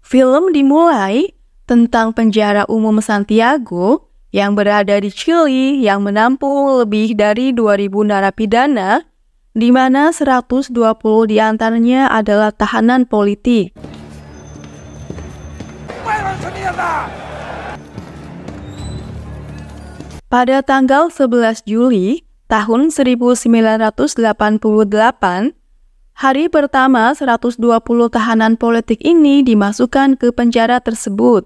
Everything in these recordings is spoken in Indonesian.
Film dimulai tentang penjara umum Santiago yang berada di Chili yang menampung lebih dari 2.000 narapidana, di mana 120 diantaranya adalah tahanan politik. Pada tanggal 11 Juli tahun 1988, hari pertama 120 tahanan politik ini dimasukkan ke penjara tersebut.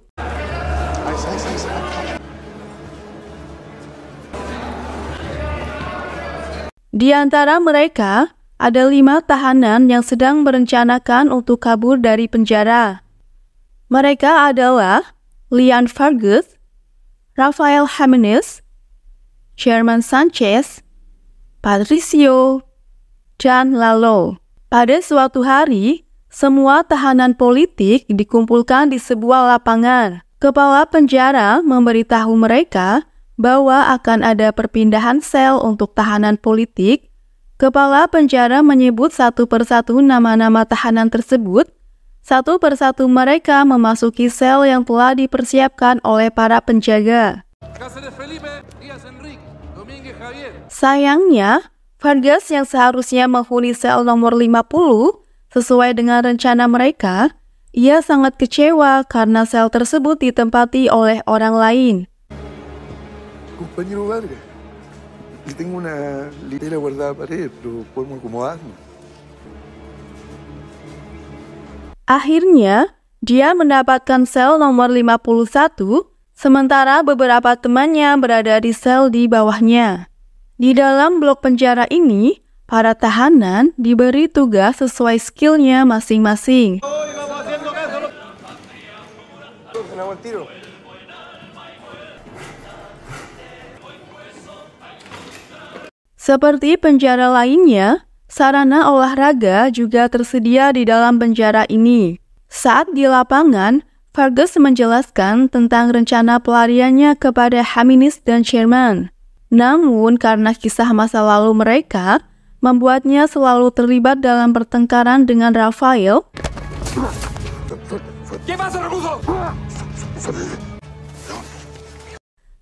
Di antara mereka, ada 5 tahanan yang sedang merencanakan untuk kabur dari penjara. Mereka adalah Leon Vargas, Rafael Jimenez, Sherman Sanchez, Patricio, dan Lalo. Pada suatu hari, semua tahanan politik dikumpulkan di sebuah lapangan. Kepala penjara memberitahu mereka bahwa akan ada perpindahan sel untuk tahanan politik. Kepala penjara menyebut satu persatu nama-nama tahanan tersebut. Satu persatu mereka memasuki sel yang telah dipersiapkan oleh para penjaga. Sayangnya, Vargas yang seharusnya menghuni sel nomor 50 sesuai dengan rencana mereka, ia sangat kecewa karena sel tersebut ditempati oleh orang lain. Compañero Vargas, le tengo una litera guardada para él, pero podemos acomodarnos. Akhirnya, dia mendapatkan sel nomor 51, sementara beberapa temannya berada di sel di bawahnya. Di dalam blok penjara ini, para tahanan diberi tugas sesuai skillnya masing-masing. Seperti penjara lainnya, sarana olahraga juga tersedia di dalam penjara ini. Saat di lapangan, Vargas menjelaskan tentang rencana pelariannya kepada Jimenez dan Sherman. Namun, karena kisah masa lalu mereka membuatnya selalu terlibat dalam pertengkaran dengan Rafael,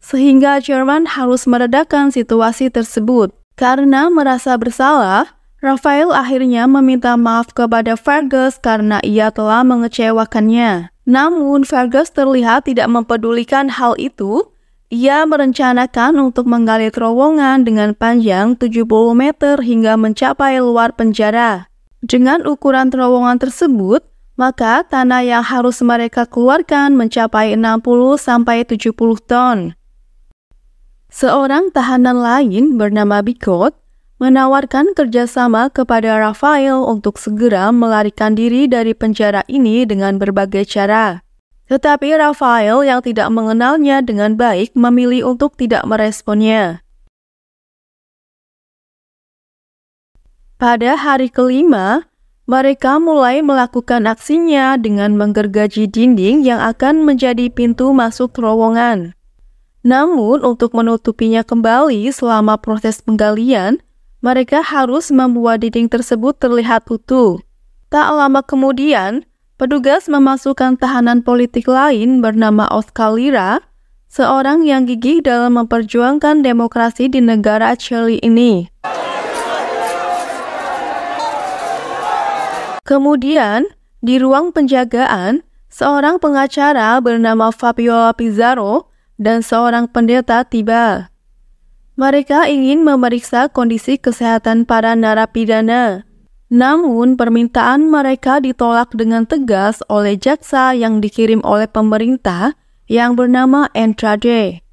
sehingga Sherman harus meredakan situasi tersebut. Karena merasa bersalah, Rafael akhirnya meminta maaf kepada Vargas karena ia telah mengecewakannya. Namun, Vargas terlihat tidak mempedulikan hal itu. Ia merencanakan untuk menggali terowongan dengan panjang 70 meter hingga mencapai luar penjara. Dengan ukuran terowongan tersebut, maka tanah yang harus mereka keluarkan mencapai 60-70 ton. Seorang tahanan lain bernama Bicot menawarkan kerjasama kepada Rafael untuk segera melarikan diri dari penjara ini dengan berbagai cara. Tetapi Rafael yang tidak mengenalnya dengan baik memilih untuk tidak meresponnya. Pada hari kelima, mereka mulai melakukan aksinya dengan menggergaji dinding yang akan menjadi pintu masuk terowongan. Namun, untuk menutupinya kembali selama proses penggalian, mereka harus membuat dinding tersebut terlihat utuh. Tak lama kemudian, petugas memasukkan tahanan politik lain bernama Oscar Lira, seorang yang gigih dalam memperjuangkan demokrasi di negara Chili ini. Kemudian, di ruang penjagaan, seorang pengacara bernama Fabiola Pizarro dan seorang pendeta tiba. Mereka ingin memeriksa kondisi kesehatan para narapidana. Namun, permintaan mereka ditolak dengan tegas oleh jaksa yang dikirim oleh pemerintah yang bernama Andrade.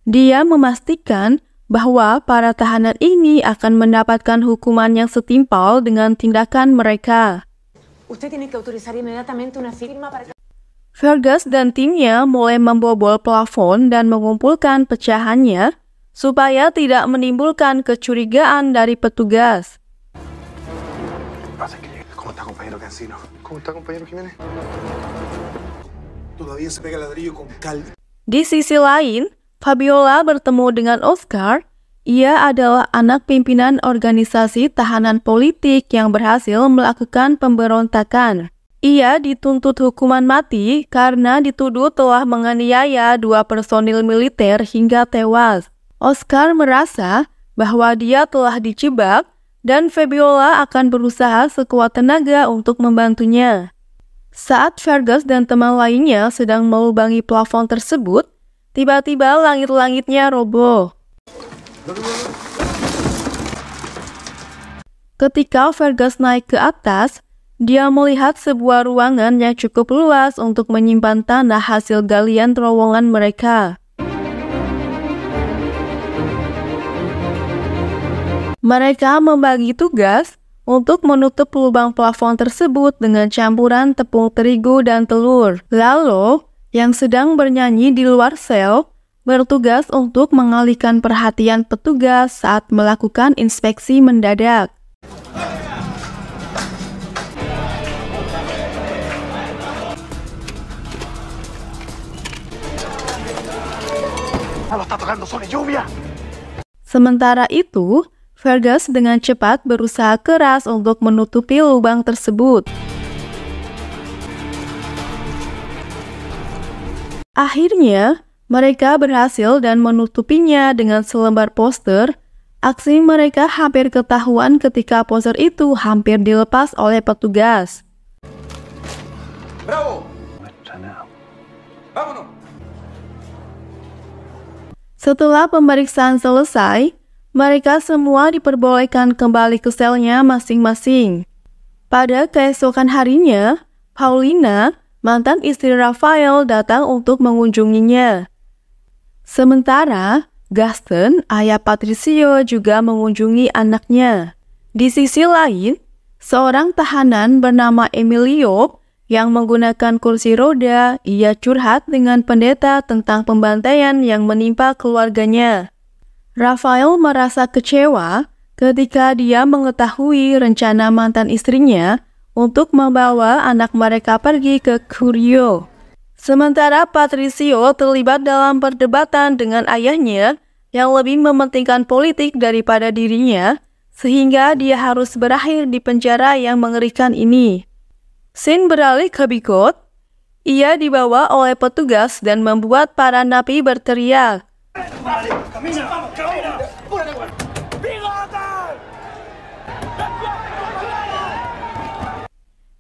Dia memastikan bahwa para tahanan ini akan mendapatkan hukuman yang setimpal dengan tindakan mereka. Vargas dan timnya mulai membobol plafon dan mengumpulkan pecahannya supaya tidak menimbulkan kecurigaan dari petugas. ¿Cómo está, compañero Cancino? ¿Cómo está, compañero Jiménez? Todavía se pega ladrillo con cal. Di sisi lain, Fabiola bertemu dengan Oscar. Ia adalah anak pimpinan organisasi tahanan politik yang berhasil melakukan pemberontakan. Ia dituntut hukuman mati karena dituduh telah menganiaya 2 personil militer hingga tewas. Oscar merasa bahwa dia telah dijebak dan Fabiola akan berusaha sekuat tenaga untuk membantunya. Saat Fergus dan teman lainnya sedang melubangi plafon tersebut, tiba-tiba langit-langitnya roboh. Ketika Fergus naik ke atas, dia melihat sebuah ruangan yang cukup luas untuk menyimpan tanah hasil galian terowongan mereka. Mereka membagi tugas untuk menutup lubang plafon tersebut dengan campuran tepung terigu dan telur. Lalu, yang sedang bernyanyi di luar sel bertugas untuk mengalihkan perhatian petugas saat melakukan inspeksi mendadak. Sementara itu, Fergus dengan cepat berusaha keras untuk menutupi lubang tersebut. Akhirnya, mereka berhasil dan menutupinya dengan selembar poster. Aksi mereka hampir ketahuan ketika poster itu hampir dilepas oleh petugas. Bravo! Setelah pemeriksaan selesai, mereka semua diperbolehkan kembali ke selnya masing-masing. Pada keesokan harinya, Paulina, mantan istri Rafael, datang untuk mengunjunginya. Sementara, Gaston, ayah Patricio, juga mengunjungi anaknya. Di sisi lain, seorang tahanan bernama Emilio yang menggunakan kursi roda, ia curhat dengan pendeta tentang pembantaian yang menimpa keluarganya. Rafael merasa kecewa ketika dia mengetahui rencana mantan istrinya untuk membawa anak mereka pergi ke Curio. Sementara Patricio terlibat dalam perdebatan dengan ayahnya yang lebih mementingkan politik daripada dirinya, sehingga dia harus berakhir di penjara yang mengerikan ini. Scene beralih ke Bigot. Ia dibawa oleh petugas dan membuat para napi berteriak.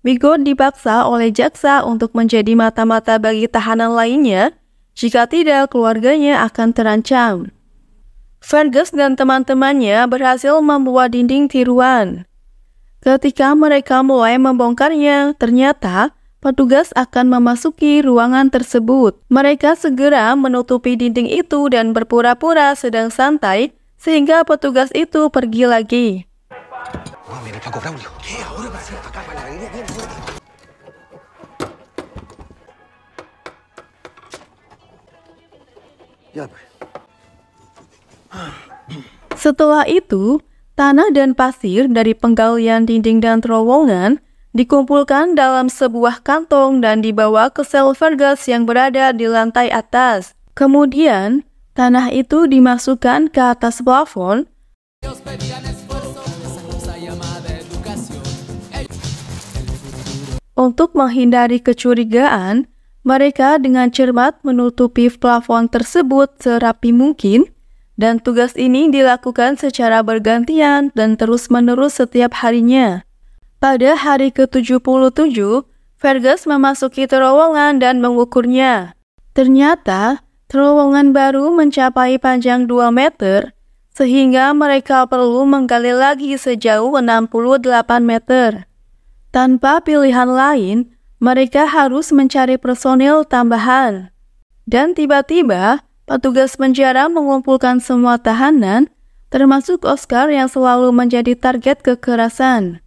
Bigot dipaksa oleh jaksa untuk menjadi mata-mata bagi tahanan lainnya, jika tidak keluarganya akan terancam. Fergus dan teman-temannya berhasil membuat dinding tiruan. Ketika mereka mulai membongkarnya, ternyata petugas akan memasuki ruangan tersebut. Mereka segera menutupi dinding itu dan berpura-pura sedang santai, sehingga petugas itu pergi lagi. Setelah itu, tanah dan pasir dari penggalian dinding dan terowongan dikumpulkan dalam sebuah kantong dan dibawa ke sel Fergus yang berada di lantai atas. Kemudian, tanah itu dimasukkan ke atas plafon. Untuk menghindari kecurigaan, mereka dengan cermat menutupi plafon tersebut serapi mungkin, dan tugas ini dilakukan secara bergantian dan terus-menerus setiap harinya. Pada hari ke-77, Fergus memasuki terowongan dan mengukurnya. Ternyata, terowongan baru mencapai panjang 2 meter, sehingga mereka perlu menggali lagi sejauh 68 meter. Tanpa pilihan lain, mereka harus mencari personil tambahan. Dan tiba-tiba, petugas penjara mengumpulkan semua tahanan, termasuk Oscar yang selalu menjadi target kekerasan.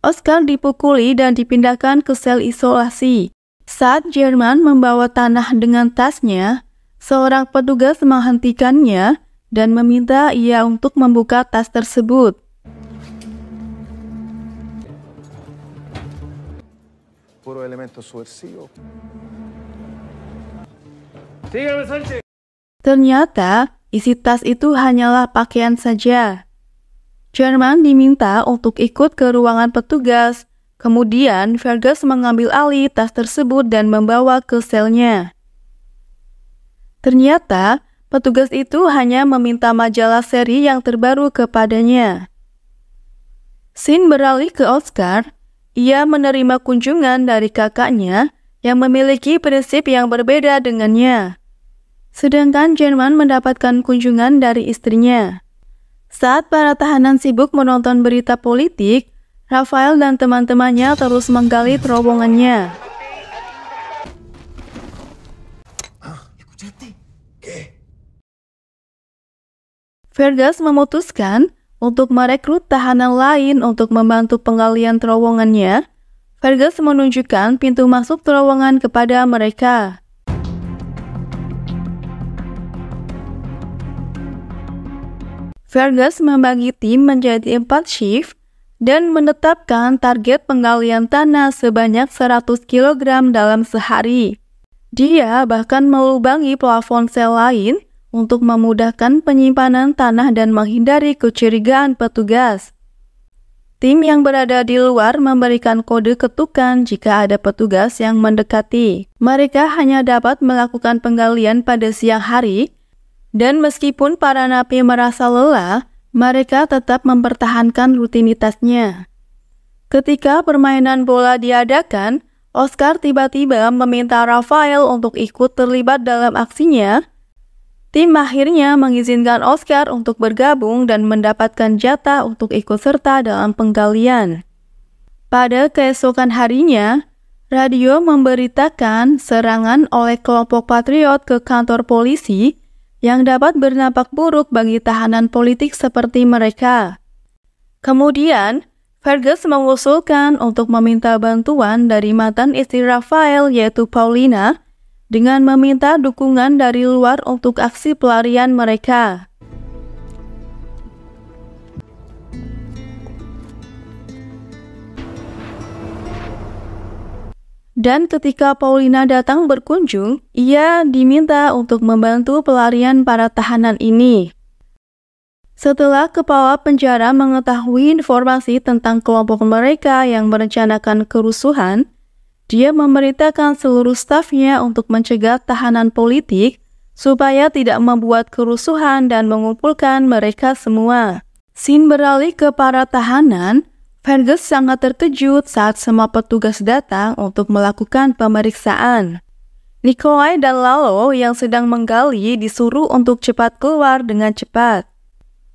Oscar dipukuli dan dipindahkan ke sel isolasi. Saat Jerman membawa tanah dengan tasnya, seorang petugas menghentikannya dan meminta ia untuk membuka tas tersebut. Puro elemento subversivo. Sígueme, Sánchez. Ternyata isi tas itu hanyalah pakaian saja. Sherman diminta untuk ikut ke ruangan petugas. Kemudian Fergus mengambil alih tas tersebut dan membawa ke selnya. Ternyata petugas itu hanya meminta majalah seri yang terbaru kepadanya. Scene beralih ke Oscar. Ia menerima kunjungan dari kakaknya yang memiliki prinsip yang berbeda dengannya. Sedangkan Sherman mendapatkan kunjungan dari istrinya. Saat para tahanan sibuk menonton berita politik, Raphael dan teman-temannya terus menggali terowongannya. Fergus memutuskan untuk merekrut tahanan lain untuk membantu penggalian terowongannya. Fergus menunjukkan pintu masuk terowongan kepada mereka. Fergus membagi tim menjadi 4 shift dan menetapkan target penggalian tanah sebanyak 100 kg dalam sehari. Dia bahkan melubangi plafon sel lain untuk memudahkan penyimpanan tanah dan menghindari kecurigaan petugas. Tim yang berada di luar memberikan kode ketukan jika ada petugas yang mendekati. Mereka hanya dapat melakukan penggalian pada siang hari, dan meskipun para napi merasa lelah, mereka tetap mempertahankan rutinitasnya. Ketika permainan bola diadakan, Oscar tiba-tiba meminta Raphael untuk ikut terlibat dalam aksinya. Tim akhirnya mengizinkan Oscar untuk bergabung dan mendapatkan jatah untuk ikut serta dalam penggalian. Pada keesokan harinya, radio memberitakan serangan oleh kelompok patriot ke kantor polisi yang dapat berdampak buruk bagi tahanan politik seperti mereka. Kemudian, Fergus mengusulkan untuk meminta bantuan dari mantan istri Raphael yaitu Paulina, dengan meminta dukungan dari luar untuk aksi pelarian mereka. Dan ketika Paulina datang berkunjung, ia diminta untuk membantu pelarian para tahanan ini. Setelah kepala penjara mengetahui informasi tentang kelompok mereka yang merencanakan kerusuhan, dia memerintahkan seluruh stafnya untuk mencegah tahanan politik supaya tidak membuat kerusuhan dan mengumpulkan mereka semua. Scene beralih ke para tahanan. Fergus sangat terkejut saat semua petugas datang untuk melakukan pemeriksaan. Nikolai dan Lalo yang sedang menggali disuruh untuk cepat keluar dengan cepat.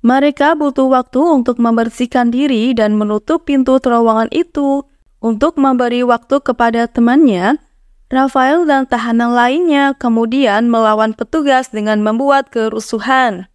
Mereka butuh waktu untuk membersihkan diri dan menutup pintu terowongan itu. Untuk memberi waktu kepada temannya, Raphael dan tahanan lainnya kemudian melawan petugas dengan membuat kerusuhan.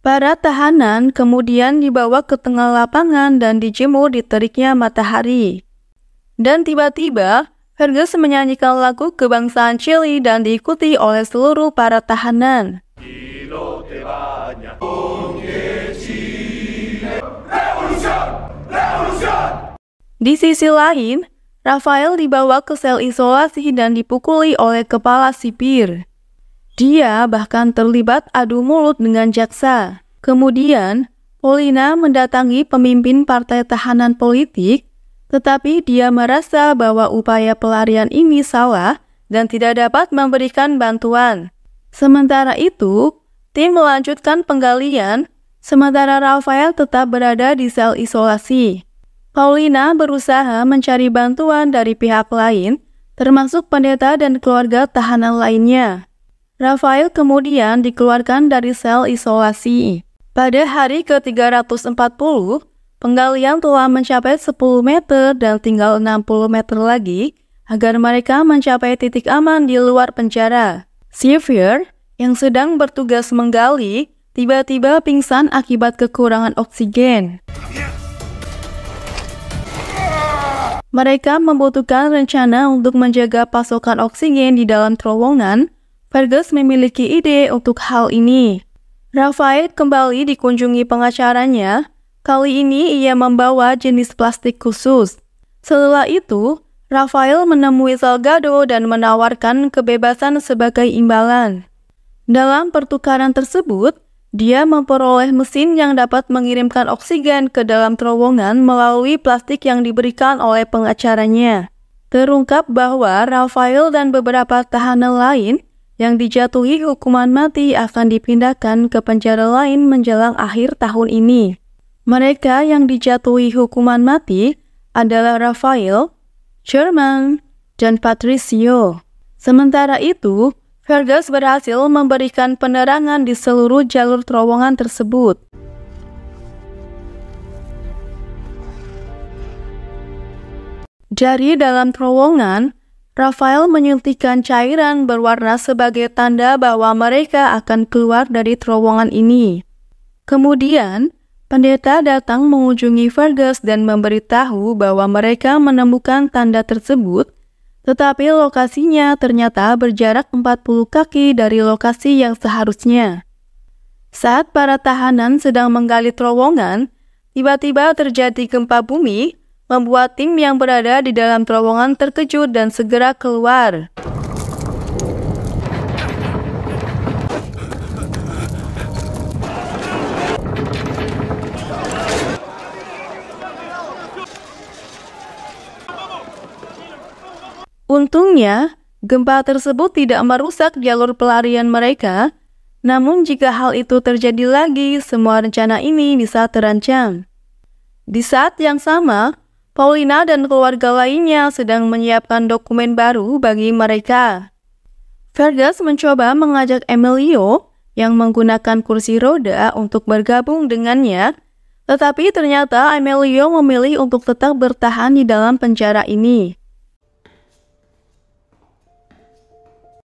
Para tahanan kemudian dibawa ke tengah lapangan dan dijemur di teriknya matahari. Dan tiba-tiba, Fergus menyanyikan lagu kebangsaan Chili dan diikuti oleh seluruh para tahanan. Di sisi lain, Raphael dibawa ke sel isolasi dan dipukuli oleh kepala sipir. Dia bahkan terlibat adu mulut dengan jaksa. Kemudian, Paulina mendatangi pemimpin partai tahanan politik, tetapi dia merasa bahwa upaya pelarian ini salah dan tidak dapat memberikan bantuan. Sementara itu, tim melanjutkan penggalian, sementara Raphael tetap berada di sel isolasi. Paulina berusaha mencari bantuan dari pihak lain, termasuk pendeta dan keluarga tahanan lainnya. Raphael kemudian dikeluarkan dari sel isolasi. Pada hari ke-340, penggalian telah mencapai 10 meter dan tinggal 60 meter lagi agar mereka mencapai titik aman di luar penjara. Xavier, yang sedang bertugas menggali, tiba-tiba pingsan akibat kekurangan oksigen. Mereka membutuhkan rencana untuk menjaga pasokan oksigen di dalam terowongan. Fergus memiliki ide untuk hal ini. Raphael kembali dikunjungi pengacaranya. Kali ini ia membawa jenis plastik khusus. Setelah itu, Raphael menemui Salgado dan menawarkan kebebasan sebagai imbalan. Dalam pertukaran tersebut, dia memperoleh mesin yang dapat mengirimkan oksigen ke dalam terowongan melalui plastik yang diberikan oleh pengacaranya. Terungkap bahwa Raphael dan beberapa tahanan lain yang dijatuhi hukuman mati akan dipindahkan ke penjara lain menjelang akhir tahun ini. Mereka yang dijatuhi hukuman mati adalah Raphael, Sherman, dan Patricio. Sementara itu, Fergus berhasil memberikan penerangan di seluruh jalur terowongan tersebut. Dari dalam terowongan, Raphael menyuntikkan cairan berwarna sebagai tanda bahwa mereka akan keluar dari terowongan ini. Kemudian, pendeta datang mengunjungi Fergus dan memberitahu bahwa mereka menemukan tanda tersebut, tetapi lokasinya ternyata berjarak 40 kaki dari lokasi yang seharusnya. Saat para tahanan sedang menggali terowongan, tiba-tiba terjadi gempa bumi, membuat tim yang berada di dalam terowongan terkejut dan segera keluar. Untungnya, gempa tersebut tidak merusak jalur pelarian mereka, namun jika hal itu terjadi lagi, semua rencana ini bisa terancam. Di saat yang sama, Paulina dan keluarga lainnya sedang menyiapkan dokumen baru bagi mereka. Fergus mencoba mengajak Emilio yang menggunakan kursi roda untuk bergabung dengannya, tetapi ternyata Emilio memilih untuk tetap bertahan di dalam penjara ini.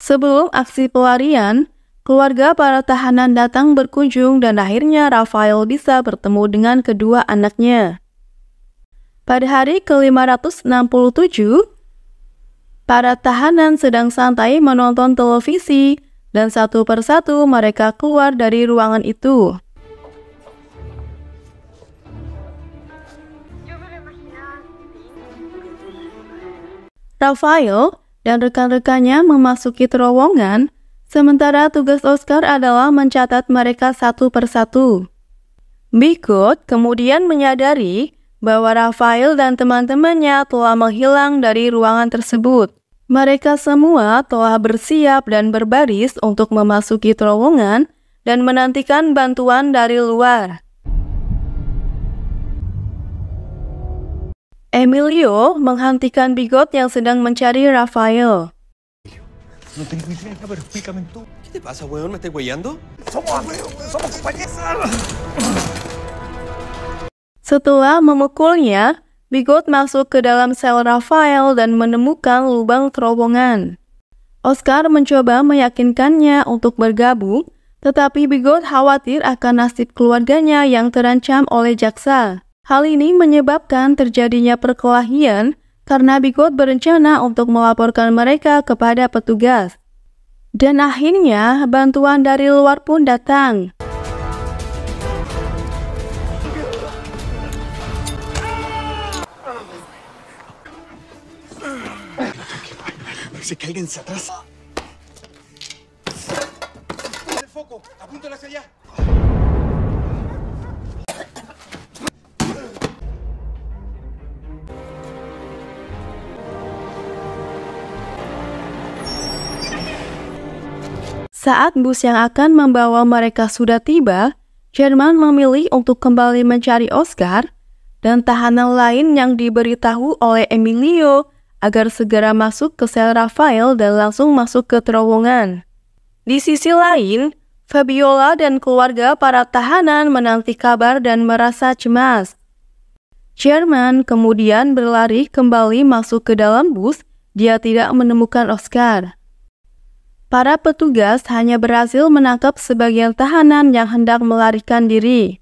Sebelum aksi pelarian, keluarga para tahanan datang berkunjung dan akhirnya Raphael bisa bertemu dengan kedua anaknya. Pada hari ke-567, para tahanan sedang santai menonton televisi dan satu persatu mereka keluar dari ruangan itu. Raphael dan rekan-rekannya memasuki terowongan, sementara tugas Oscar adalah mencatat mereka satu persatu. Bigot kemudian menyadari bahwa Raphael dan teman-temannya telah menghilang dari ruangan tersebut. Mereka semua telah bersiap dan berbaris untuk memasuki terowongan dan menantikan bantuan dari luar. Emilio menghentikan Bigot yang sedang mencari Raphael. No tengo idea, pero explícame tú. ¿Qué te pasa, weón? ¿Me estás weyando? Somos compañeros. Setelah memukulnya, Bigot masuk ke dalam sel Raphael dan menemukan lubang terowongan. Oscar mencoba meyakinkannya untuk bergabung, tetapi Bigot khawatir akan nasib keluarganya yang terancam oleh jaksa. Hal ini menyebabkan terjadinya perkelahian karena Bigot berencana untuk melaporkan mereka kepada petugas. Dan akhirnya bantuan dari luar pun datang. Parece que alguien se atrasa. El foco, apúntalo hacia allá. Saat bus yang akan membawa mereka sudah tiba, Sherman memilih untuk kembali mencari Oscar dan tahanan lain yang diberitahu oleh Emilio agar segera masuk ke sel Raphael dan langsung masuk ke terowongan. Di sisi lain, Fabiola dan keluarga para tahanan menanti kabar dan merasa cemas. Sherman kemudian berlari kembali masuk ke dalam bus, dia tidak menemukan Oscar. Para petugas hanya berhasil menangkap sebagian tahanan yang hendak melarikan diri.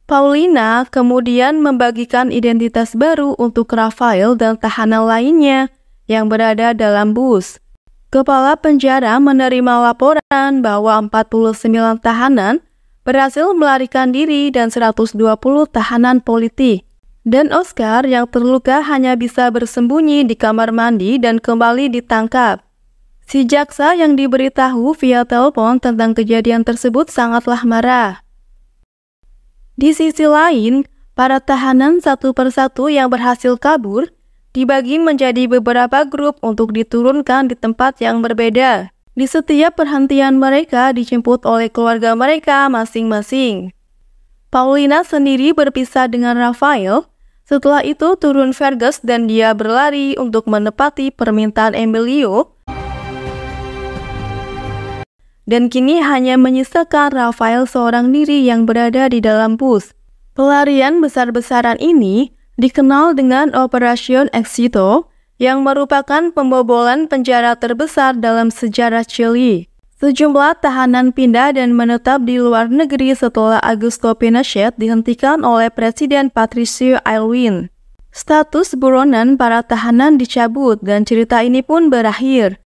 Paulina kemudian membagikan identitas baru untuk Raphael dan tahanan lainnya yang berada dalam bus. Kepala penjara menerima laporan bahwa 49 tahanan berhasil melarikan diri dan 120 tahanan politik. Dan Oscar yang terluka hanya bisa bersembunyi di kamar mandi dan kembali ditangkap. Si jaksa yang diberitahu via telepon tentang kejadian tersebut sangatlah marah. Di sisi lain, para tahanan satu persatu yang berhasil kabur dibagi menjadi beberapa grup untuk diturunkan di tempat yang berbeda. Di setiap perhentian mereka dijemput oleh keluarga mereka masing-masing. Paulina sendiri berpisah dengan Rafael. Setelah itu turun Fergus dan dia berlari untuk menepati permintaan Emilio. Dan kini hanya menyisakan Rafael seorang diri yang berada di dalam bus. Pelarian besar-besaran ini dikenal dengan Operation Éxito, yang merupakan pembobolan penjara terbesar dalam sejarah Chili. Sejumlah tahanan pindah dan menetap di luar negeri setelah Augusto Pinochet dihentikan oleh Presiden Patricio Aylwin. Status buronan para tahanan dicabut dan cerita ini pun berakhir.